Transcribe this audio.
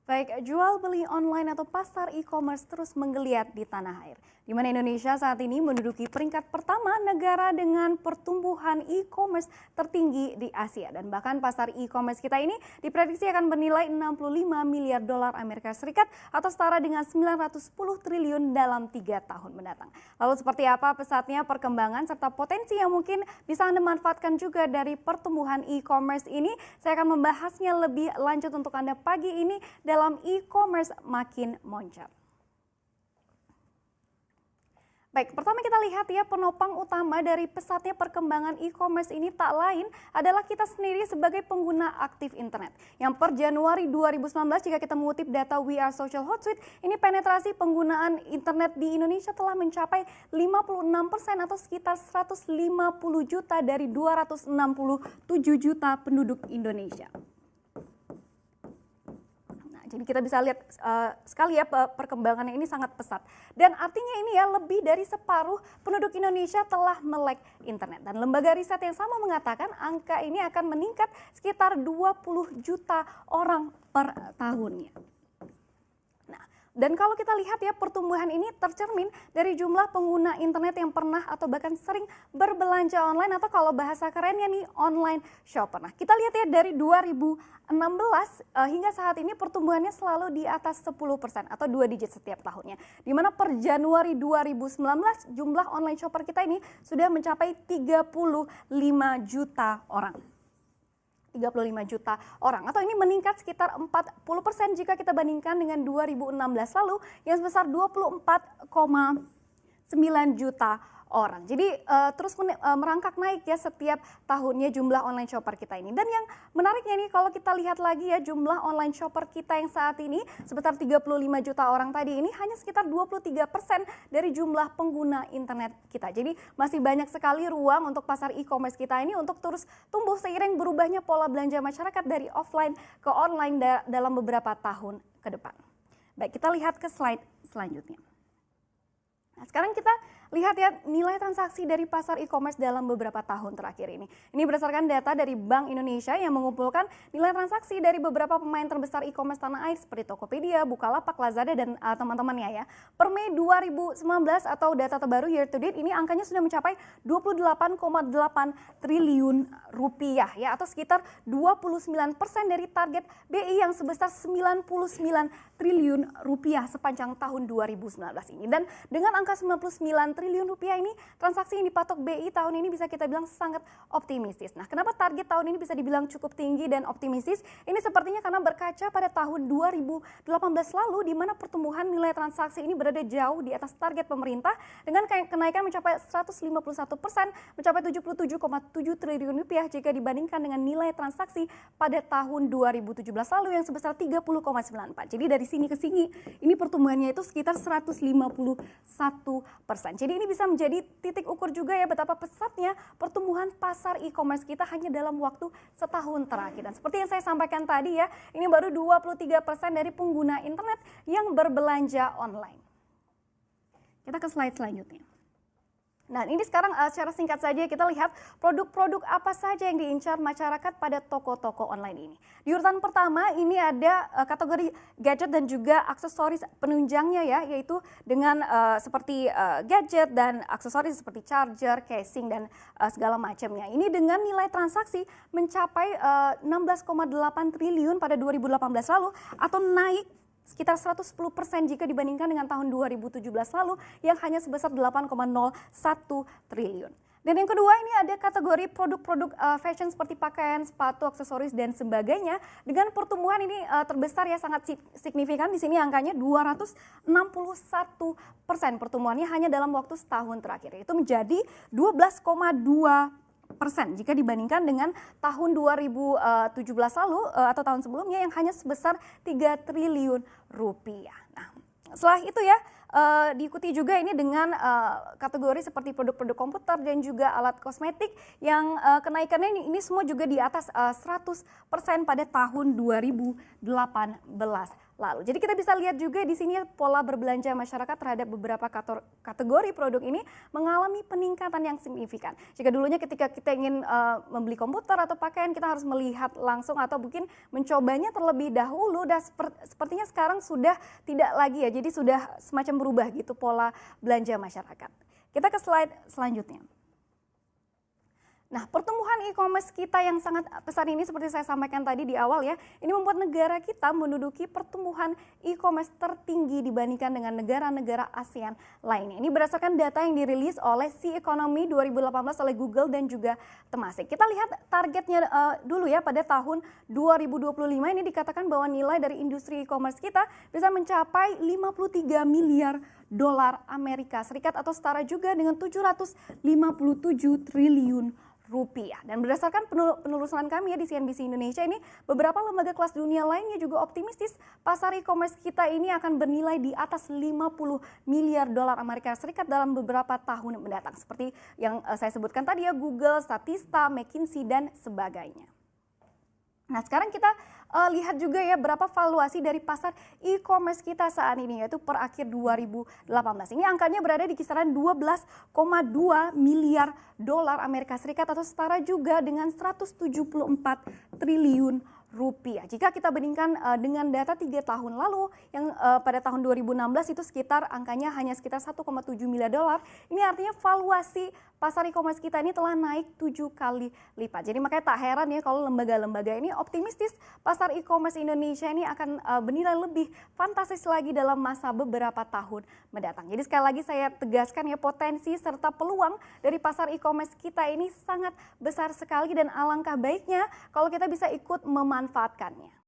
Baik, jual beli online atau pasar e-commerce terus menggeliat di tanah air. Di mana Indonesia saat ini menduduki peringkat pertama negara dengan pertumbuhan e-commerce tertinggi di Asia. Dan bahkan pasar e-commerce kita ini diprediksi akan bernilai 65 miliar dolar Amerika Serikat atau setara dengan 910 triliun dalam 3 tahun mendatang. Lalu seperti apa pesatnya perkembangan serta potensi yang mungkin bisa Anda manfaatkan juga dari pertumbuhan e-commerce ini? Saya akan membahasnya lebih lanjut untuk Anda pagi ini dalam e-commerce makin moncer. Baik, pertama kita lihat ya, penopang utama dari pesatnya perkembangan e-commerce ini tak lain adalah kita sendiri sebagai pengguna aktif internet. Yang per Januari 2019 jika kita mengutip data We Are Social Hotsuite, ini penetrasi penggunaan internet di Indonesia telah mencapai 56% atau sekitar 150 juta dari 267 juta penduduk Indonesia. Jadi kita bisa lihat sekali ya perkembangannya ini sangat pesat. Dan artinya ini ya lebih dari separuh penduduk Indonesia telah melek internet. Dan lembaga riset yang sama mengatakan angka ini akan meningkat sekitar 20 juta orang per tahunnya. Dan kalau kita lihat ya pertumbuhan ini tercermin dari jumlah pengguna internet yang pernah atau bahkan sering berbelanja online atau kalau bahasa kerennya nih online shopper. Nah kita lihat ya dari 2016 hingga saat ini pertumbuhannya selalu di atas 10% atau 2 digit setiap tahunnya. Dimana per Januari 2019 jumlah online shopper kita ini sudah mencapai 35 juta orang. 35 juta orang atau ini meningkat sekitar 40% jika kita bandingkan dengan 2016 lalu yang sebesar 24,9 juta orang. Jadi terus merangkak naik ya setiap tahunnya jumlah online shopper kita ini. Dan yang menariknya nih kalau kita lihat lagi ya jumlah online shopper kita yang saat ini sebesar 35 juta orang tadi ini hanya sekitar 23% dari jumlah pengguna internet kita. Jadi masih banyak sekali ruang untuk pasar e-commerce kita ini untuk terus tumbuh seiring berubahnya pola belanja masyarakat dari offline ke online dalam beberapa tahun ke depan. Baik, kita lihat ke slide selanjutnya. Nah, sekarang kita lihat ya nilai transaksi dari pasar e-commerce dalam beberapa tahun terakhir ini. Ini berdasarkan data dari Bank Indonesia yang mengumpulkan nilai transaksi dari beberapa pemain terbesar e-commerce tanah air seperti Tokopedia, Bukalapak, Lazada, dan teman-temannya ya. Per Mei 2019 atau data terbaru year to date ini angkanya sudah mencapai 28,8 triliun rupiah ya atau sekitar 29% dari target BI yang sebesar 99 triliun rupiah sepanjang tahun 2019 ini. Dan dengan angka 99 triliun rupiah ini, transaksi yang dipatok BI tahun ini bisa kita bilang sangat optimistis. Nah, kenapa target tahun ini bisa dibilang cukup tinggi dan optimistis? Ini sepertinya karena berkaca pada tahun 2018 lalu di mana pertumbuhan nilai transaksi ini berada jauh di atas target pemerintah dengan kenaikan mencapai 151%, mencapai 77,7 triliun rupiah jika dibandingkan dengan nilai transaksi pada tahun 2017 lalu yang sebesar 30,94. Jadi dari sini ke sini ini pertumbuhannya itu sekitar 151%. Jadi ini bisa menjadi titik ukur juga ya betapa pesatnya pertumbuhan pasar e-commerce kita hanya dalam waktu setahun terakhir. Dan seperti yang saya sampaikan tadi ya, ini baru 23% dari pengguna internet yang berbelanja online. Kita ke slide selanjutnya. Nah ini sekarang secara singkat saja kita lihat produk-produk apa saja yang diincar masyarakat pada toko-toko online ini. Di urutan pertama ini ada kategori gadget dan juga aksesoris penunjangnya ya, yaitu dengan seperti gadget dan aksesoris seperti charger, casing dan segala macamnya. Ini dengan nilai transaksi mencapai 16,8 triliun pada 2018 lalu atau naik sekitar 110% jika dibandingkan dengan tahun 2017 lalu yang hanya sebesar 8,01 triliun. Dan yang kedua ini ada kategori produk-produk fashion seperti pakaian, sepatu, aksesoris dan sebagainya dengan pertumbuhan ini terbesar ya sangat signifikan. Di sini angkanya 261% pertumbuhannya hanya dalam waktu setahun terakhir. Itu menjadi 12,2% jika dibandingkan dengan tahun 2017 lalu atau tahun sebelumnya yang hanya sebesar 3 triliun rupiah. Nah, setelah itu ya diikuti juga ini dengan kategori seperti produk-produk komputer dan juga alat kosmetik yang kenaikannya ini semua juga di atas 100% pada tahun 2018 lalu. Jadi kita bisa lihat juga di sini pola berbelanja masyarakat terhadap beberapa kategori produk ini mengalami peningkatan yang signifikan. Jika dulunya ketika kita ingin membeli komputer atau pakaian kita harus melihat langsung atau mungkin mencobanya terlebih dahulu, dan sepertinya sekarang sudah tidak lagi ya. Jadi sudah semacam berubah gitu pola belanja masyarakat. Kita ke slide selanjutnya. Nah, pertumbuhan e-commerce kita yang sangat besar ini seperti saya sampaikan tadi di awal ya, ini membuat negara kita menduduki pertumbuhan e-commerce tertinggi dibandingkan dengan negara-negara ASEAN lainnya. Ini berdasarkan data yang dirilis oleh Sea Economy 2018 oleh Google dan juga Temasek. Kita lihat targetnya dulu ya, pada tahun 2025 ini dikatakan bahwa nilai dari industri e-commerce kita bisa mencapai 53 miliar dolar Amerika Serikat atau setara juga dengan 757 triliun rupiah. Dan berdasarkan penelusuran kami ya di CNBC Indonesia ini, beberapa lembaga kelas dunia lainnya juga optimistis pasar e-commerce kita ini akan bernilai di atas 50 miliar dolar Amerika Serikat dalam beberapa tahun mendatang. Seperti yang saya sebutkan tadi ya, Google, Statista, McKinsey, dan sebagainya. Nah, sekarang kita lihat juga ya berapa valuasi dari pasar e-commerce kita saat ini, yaitu per akhir 2018. Ini angkanya berada di kisaran 12,2 miliar dolar Amerika Serikat atau setara juga dengan 174 triliun rupiah. Jika kita bandingkan dengan data 3 tahun lalu yang pada tahun 2016 itu sekitar angkanya hanya sekitar 1,7 miliar dolar. Ini artinya valuasi pasar e-commerce kita ini telah naik 7 kali lipat. Jadi makanya tak heran ya kalau lembaga-lembaga ini optimistis pasar e-commerce Indonesia ini akan bernilai lebih fantastis lagi dalam masa beberapa tahun mendatang. Jadi sekali lagi saya tegaskan ya, potensi serta peluang dari pasar e-commerce kita ini sangat besar sekali dan alangkah baiknya kalau kita bisa ikut memanfaatkannya.